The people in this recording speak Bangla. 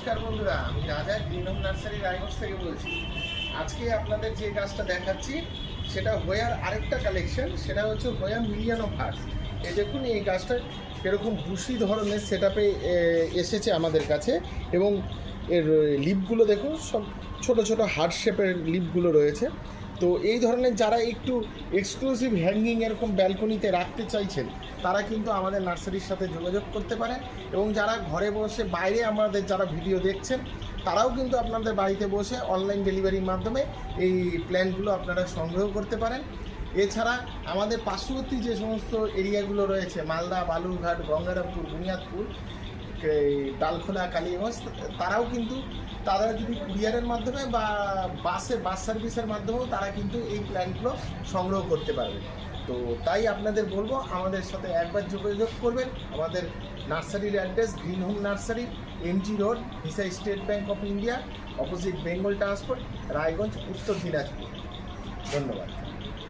নমস্কার বন্ধুরা, আমি রাজা গ্রিন হোম নার্সারি রায়গঞ্জ থেকে বলছি। আজকে আপনাদের যে গাছটা দেখাচ্ছি সেটা হোয়ার আরেকটা কালেকশন, সেটা হচ্ছে হোয়া মিলিয়ন অফ হার্টস। এই দেখুন এই গাছটা এরকম বুশি ধরনের সেট আপে এসেছে আমাদের কাছে, এবং এর লিপগুলো দেখুন সব ছোট ছোট হার্ট শেপের লিপগুলো রয়েছে। তো এই ধরনের যারা একটু এক্সক্লুসিভ হ্যাঙ্গিং এরকম ব্যালকনিতে রাখতে চাইছেন তারা কিন্তু আমাদের নার্সারির সাথে যোগাযোগ করতে পারেন, এবং যারা ঘরে বসে বাইরে আমাদের যারা ভিডিও দেখছেন তারাও কিন্তু আপনাদের বাড়িতে বসে অনলাইন ডেলিভারির মাধ্যমে এই প্ল্যান্টগুলো আপনারা সংগ্রহ করতে পারেন। এছাড়া আমাদের পার্শ্ববর্তী যে সমস্ত এরিয়াগুলো রয়েছে, মালদা, বালুরঘাট, গঙ্গারামপুর, বুনিয়াদপুর, ডালখোলা, কালীগঞ্জ, তারাও কিন্তু তারা যদি কুরিয়ারের মাধ্যমে বা বাস সার্ভিসের মাধ্যমেও তারা কিন্তু এই প্ল্যান্টগুলো সংগ্রহ করতে পারবে। তো তাই আপনাদের বলবো আমাদের সাথে একবার যোগাযোগ করবেন। আমাদের নার্সারির address green home nursery, MG road, visa state bank of India, opposite Bengal transport, Raiganj, উত্তর দিনাজপুর। ধন্যবাদ।